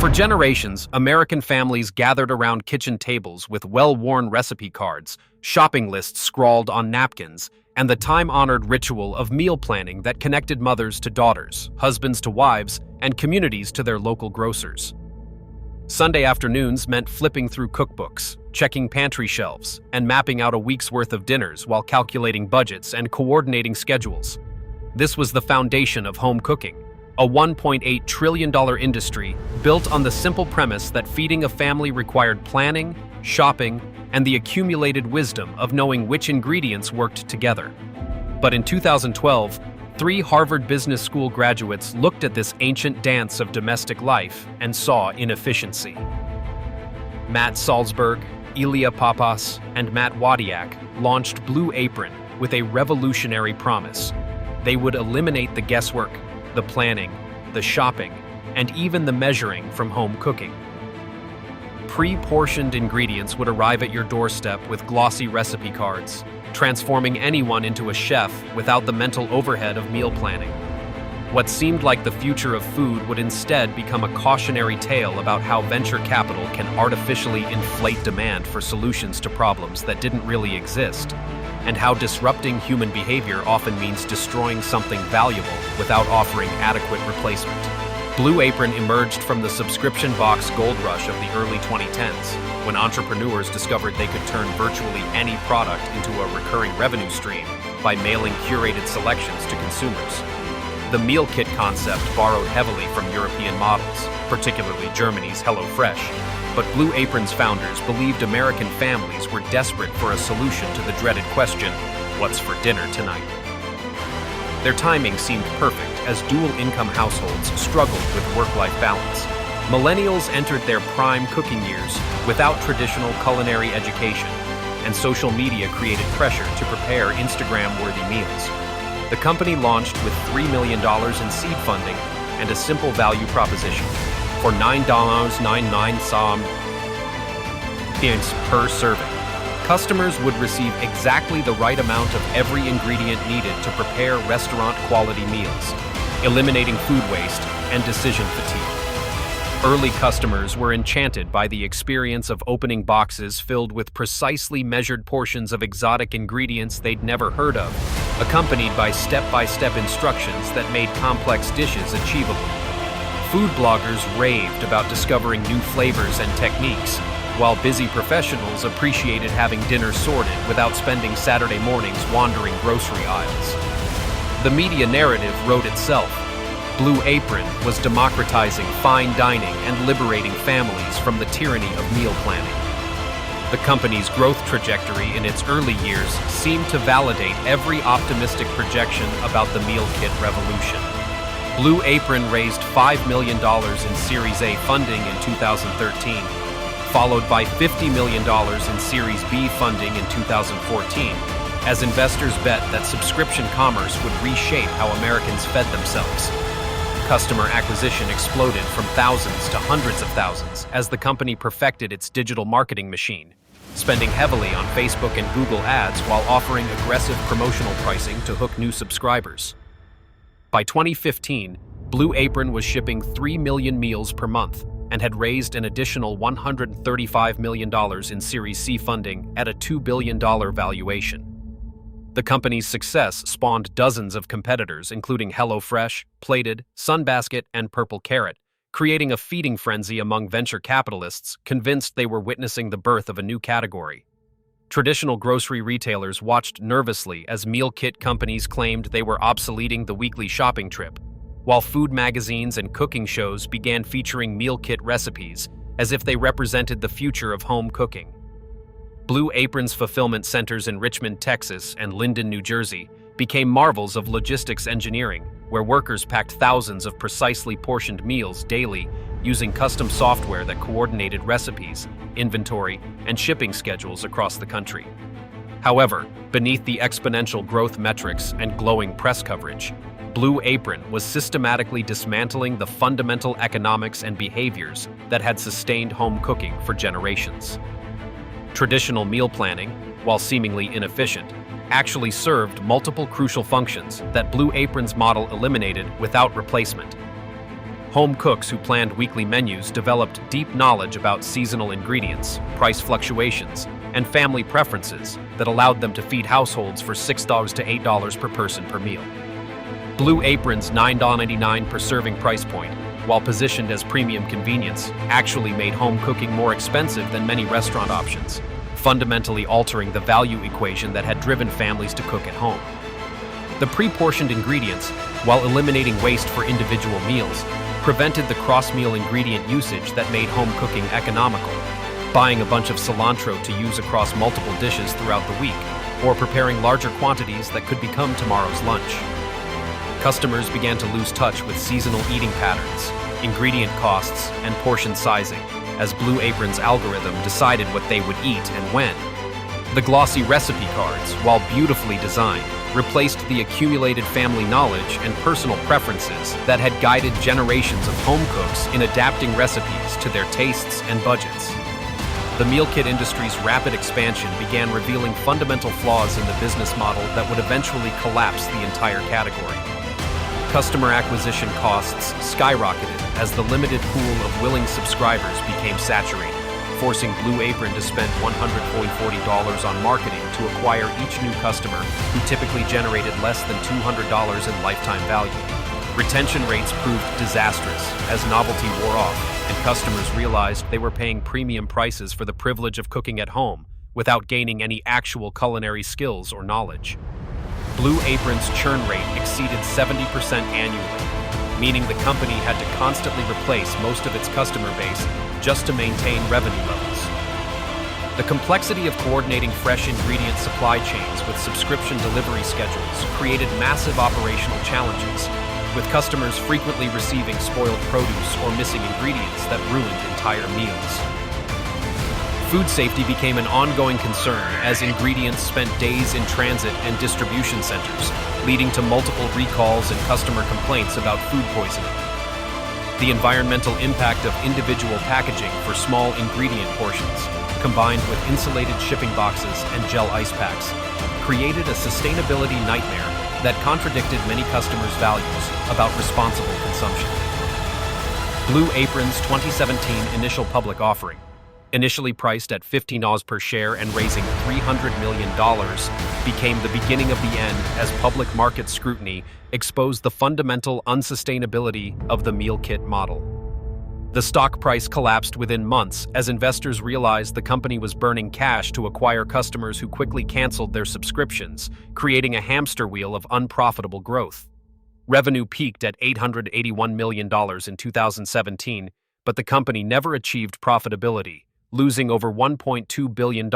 For generations, American families gathered around kitchen tables with well-worn recipe cards, shopping lists scrawled on napkins, and the time-honored ritual of meal planning that connected mothers to daughters, husbands to wives, and communities to their local grocers. Sunday afternoons meant flipping through cookbooks, checking pantry shelves, and mapping out a week's worth of dinners while calculating budgets and coordinating schedules. This was the foundation of home cooking, a $1.8 trillion industry built on the simple premise that feeding a family required planning, shopping, and the accumulated wisdom of knowing which ingredients worked together. But in 2012, 3 Harvard Business School graduates looked at this ancient dance of domestic life and saw inefficiency. Matt Salzberg, Ilya Papas, and Matt Wadiak launched Blue Apron with a revolutionary promise. They would eliminate the guesswork, the planning, the shopping, and even the measuring from home cooking. Pre-portioned ingredients would arrive at your doorstep with glossy recipe cards, transforming anyone into a chef without the mental overhead of meal planning. What seemed like the future of food would instead become a cautionary tale about how venture capital can artificially inflate demand for solutions to problems that didn't really exist, and how disrupting human behavior often means destroying something valuable without offering adequate replacement. Blue Apron emerged from the subscription box gold rush of the early 2010s, when entrepreneurs discovered they could turn virtually any product into a recurring revenue stream by mailing curated selections to consumers. The meal kit concept borrowed heavily from European models, particularly Germany's HelloFresh, but Blue Apron's founders believed American families were desperate for a solution to the dreaded question, what's for dinner tonight? Their timing seemed perfect as dual-income households struggled with work-life balance. Millennials entered their prime cooking years without traditional culinary education, and social media created pressure to prepare Instagram-worthy meals. The company launched with $3 million in seed funding and a simple value proposition. For $9.99 per serving, customers would receive exactly the right amount of every ingredient needed to prepare restaurant-quality meals, eliminating food waste and decision fatigue. Early customers were enchanted by the experience of opening boxes filled with precisely measured portions of exotic ingredients they'd never heard of, accompanied by step-by-step instructions that made complex dishes achievable. Food bloggers raved about discovering new flavors and techniques, while busy professionals appreciated having dinner sorted without spending Saturday mornings wandering grocery aisles. The media narrative wrote itself. Blue Apron was democratizing fine dining and liberating families from the tyranny of meal planning. The company's growth trajectory in its early years seemed to validate every optimistic projection about the meal kit revolution. Blue Apron raised $5 million in Series A funding in 2013, followed by $50 million in Series B funding in 2014, as investors bet that subscription commerce would reshape how Americans fed themselves. Customer acquisition exploded from thousands to hundreds of thousands as the company perfected its digital marketing machine, spending heavily on Facebook and Google ads while offering aggressive promotional pricing to hook new subscribers. By 2015, Blue Apron was shipping 3 million meals per month and had raised an additional $135 million in Series C funding at a $2 billion valuation. The company's success spawned dozens of competitors, including HelloFresh, Plated, Sunbasket, and Purple Carrot, creating a feeding frenzy among venture capitalists convinced they were witnessing the birth of a new category. Traditional grocery retailers watched nervously as meal kit companies claimed they were obsoleting the weekly shopping trip, while food magazines and cooking shows began featuring meal kit recipes as if they represented the future of home cooking. Blue Apron's fulfillment centers in Richmond, Texas, and Linden, New Jersey, became marvels of logistics engineering, where workers packed thousands of precisely portioned meals daily using custom software that coordinated recipes, inventory, and shipping schedules across the country. However, beneath the exponential growth metrics and glowing press coverage, Blue Apron was systematically dismantling the fundamental economics and behaviors that had sustained home cooking for generations. Traditional meal planning, while seemingly inefficient, actually served multiple crucial functions that Blue Apron's model eliminated without replacement. Home cooks who planned weekly menus developed deep knowledge about seasonal ingredients, price fluctuations, and family preferences that allowed them to feed households for $6 to $8 per person per meal. Blue Apron's $9.99 per serving price point, while positioned as premium convenience, actually made home cooking more expensive than many restaurant options, fundamentally altering the value equation that had driven families to cook at home. The pre-portioned ingredients, while eliminating waste for individual meals, prevented the cross-meal ingredient usage that made home cooking economical, buying a bunch of cilantro to use across multiple dishes throughout the week, or preparing larger quantities that could become tomorrow's lunch. Customers began to lose touch with seasonal eating patterns, ingredient costs, and portion sizing, as Blue Apron's algorithm decided what they would eat and when. The glossy recipe cards, while beautifully designed, replaced the accumulated family knowledge and personal preferences that had guided generations of home cooks in adapting recipes to their tastes and budgets. The meal kit industry's rapid expansion began revealing fundamental flaws in the business model that would eventually collapse the entire category. Customer acquisition costs skyrocketed as the limited pool of willing subscribers became saturated, forcing Blue Apron to spend $140 on marketing to acquire each new customer who typically generated less than $200 in lifetime value. Retention rates proved disastrous as novelty wore off and customers realized they were paying premium prices for the privilege of cooking at home without gaining any actual culinary skills or knowledge. Blue Apron's churn rate exceeded 70% annually, meaning the company had to constantly replace most of its customer base just to maintain revenue levels. The complexity of coordinating fresh ingredient supply chains with subscription delivery schedules created massive operational challenges, with customers frequently receiving spoiled produce or missing ingredients that ruined entire meals. Food safety became an ongoing concern as ingredients spent days in transit and distribution centers, leading to multiple recalls and customer complaints about food poisoning. The environmental impact of individual packaging for small ingredient portions, combined with insulated shipping boxes and gel ice packs, created a sustainability nightmare that contradicted many customers' values about responsible consumption. Blue Apron's 2017 initial public offering, initially priced at $15 per share and raising $300 million, became the beginning of the end as public market scrutiny exposed the fundamental unsustainability of the meal kit model. The stock price collapsed within months as investors realized the company was burning cash to acquire customers who quickly canceled their subscriptions, creating a hamster wheel of unprofitable growth. Revenue peaked at $881 million in 2017, but the company never achieved profitability, losing over $1.2 billion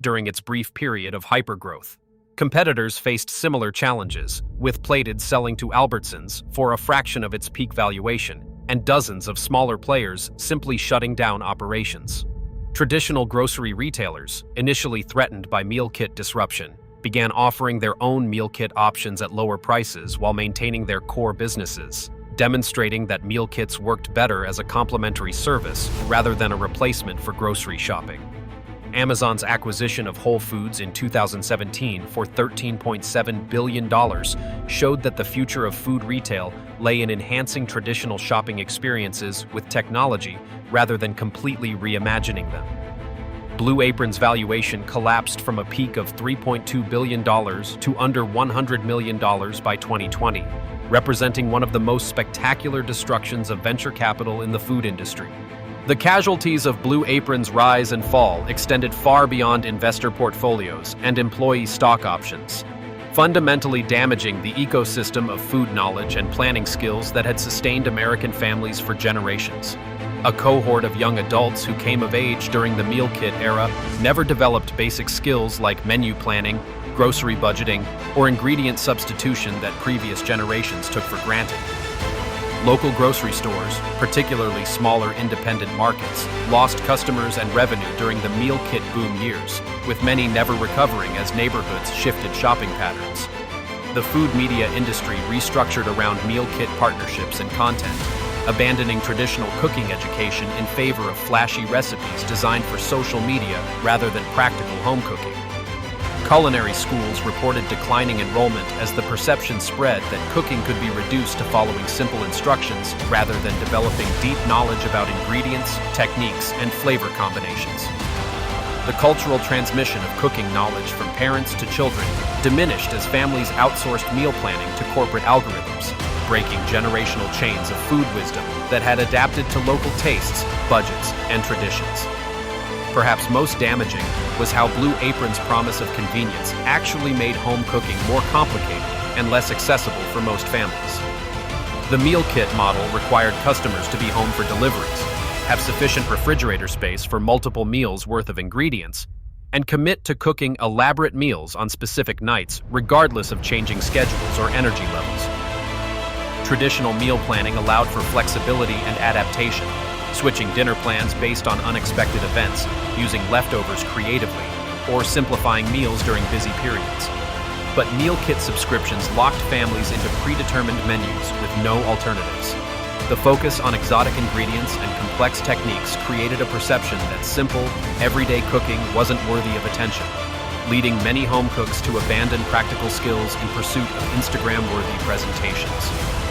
during its brief period of hypergrowth. Competitors faced similar challenges, with Plated selling to Albertsons for a fraction of its peak valuation, and dozens of smaller players simply shutting down operations. Traditional grocery retailers, initially threatened by meal kit disruption, began offering their own meal kit options at lower prices while maintaining their core businesses, demonstrating that meal kits worked better as a complementary service rather than a replacement for grocery shopping. Amazon's acquisition of Whole Foods in 2017 for $13.7 billion showed that the future of food retail lay in enhancing traditional shopping experiences with technology rather than completely reimagining them. Blue Apron's valuation collapsed from a peak of $3.2 billion to under $100 million by 2020, representing one of the most spectacular destructions of venture capital in the food industry. The casualties of Blue Apron's rise and fall extended far beyond investor portfolios and employee stock options, fundamentally damaging the ecosystem of food knowledge and planning skills that had sustained American families for generations. A cohort of young adults who came of age during the meal kit era never developed basic skills like menu planning, grocery budgeting, or ingredient substitution that previous generations took for granted. Local grocery stores, particularly smaller independent markets, lost customers and revenue during the meal kit boom years, with many never recovering as neighborhoods shifted shopping patterns. The food media industry restructured around meal kit partnerships and content, abandoning traditional cooking education in favor of flashy recipes designed for social media rather than practical home cooking. Culinary schools reported declining enrollment as the perception spread that cooking could be reduced to following simple instructions rather than developing deep knowledge about ingredients, techniques, and flavor combinations. The cultural transmission of cooking knowledge from parents to children diminished as families outsourced meal planning to corporate algorithms, breaking generational chains of food wisdom that had adapted to local tastes, budgets, and traditions. Perhaps most damaging was how Blue Apron's promise of convenience actually made home cooking more complicated and less accessible for most families. The meal kit model required customers to be home for deliveries, have sufficient refrigerator space for multiple meals worth of ingredients, and commit to cooking elaborate meals on specific nights regardless of changing schedules or energy levels. Traditional meal planning allowed for flexibility and adaptation, switching dinner plans based on unexpected events, using leftovers creatively, or simplifying meals during busy periods. But meal kit subscriptions locked families into predetermined menus with no alternatives. The focus on exotic ingredients and complex techniques created a perception that simple, everyday cooking wasn't worthy of attention, leading many home cooks to abandon practical skills in pursuit of Instagram-worthy presentations.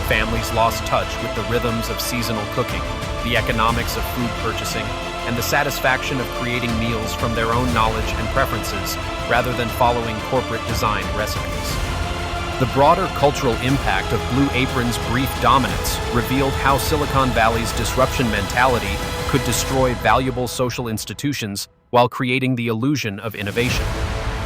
Families lost touch with the rhythms of seasonal cooking, the economics of food purchasing, and the satisfaction of creating meals from their own knowledge and preferences rather than following corporate design recipes. The broader cultural impact of Blue Apron's brief dominance revealed how Silicon Valley's disruption mentality could destroy valuable social institutions while creating the illusion of innovation.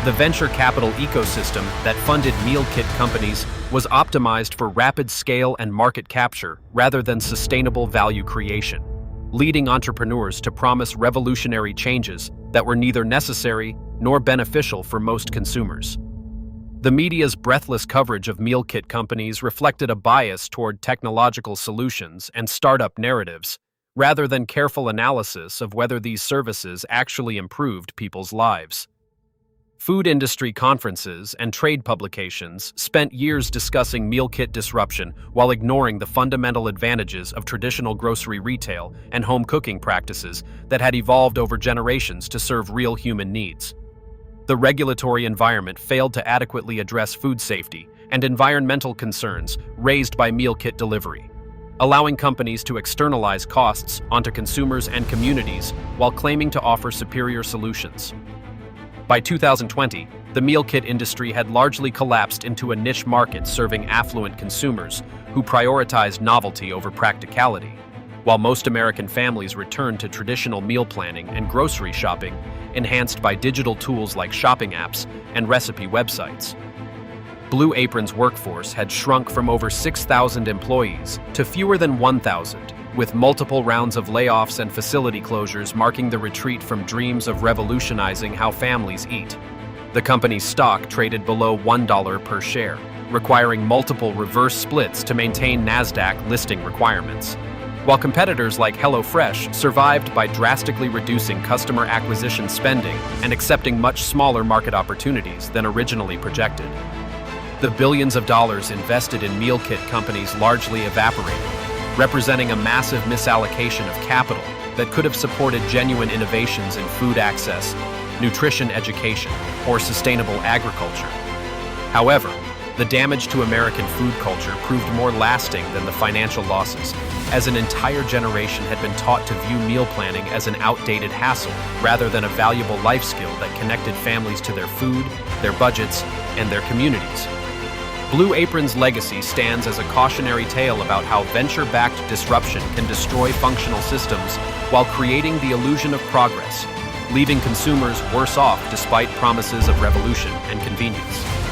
The venture capital ecosystem that funded meal kit companies was optimized for rapid scale and market capture rather than sustainable value creation, leading entrepreneurs to promise revolutionary changes that were neither necessary nor beneficial for most consumers. The media's breathless coverage of meal kit companies reflected a bias toward technological solutions and startup narratives, rather than careful analysis of whether these services actually improved people's lives. Food industry conferences and trade publications spent years discussing meal kit disruption while ignoring the fundamental advantages of traditional grocery retail and home cooking practices that had evolved over generations to serve real human needs. The regulatory environment failed to adequately address food safety and environmental concerns raised by meal kit delivery, allowing companies to externalize costs onto consumers and communities while claiming to offer superior solutions. By 2020, the meal kit industry had largely collapsed into a niche market serving affluent consumers who prioritized novelty over practicality, while most American families returned to traditional meal planning and grocery shopping, enhanced by digital tools like shopping apps and recipe websites. Blue Apron's workforce had shrunk from over 6,000 employees to fewer than 1,000, with multiple rounds of layoffs and facility closures marking the retreat from dreams of revolutionizing how families eat. The company's stock traded below $1 per share, requiring multiple reverse splits to maintain NASDAQ listing requirements, while competitors like HelloFresh survived by drastically reducing customer acquisition spending and accepting much smaller market opportunities than originally projected. The billions of dollars invested in meal kit companies largely evaporated, representing a massive misallocation of capital that could have supported genuine innovations in food access, nutrition education, or sustainable agriculture. However, the damage to American food culture proved more lasting than the financial losses, as an entire generation had been taught to view meal planning as an outdated hassle rather than a valuable life skill that connected families to their food, their budgets, and their communities. Blue Apron's legacy stands as a cautionary tale about how venture-backed disruption can destroy functional systems while creating the illusion of progress, leaving consumers worse off despite promises of revolution and convenience.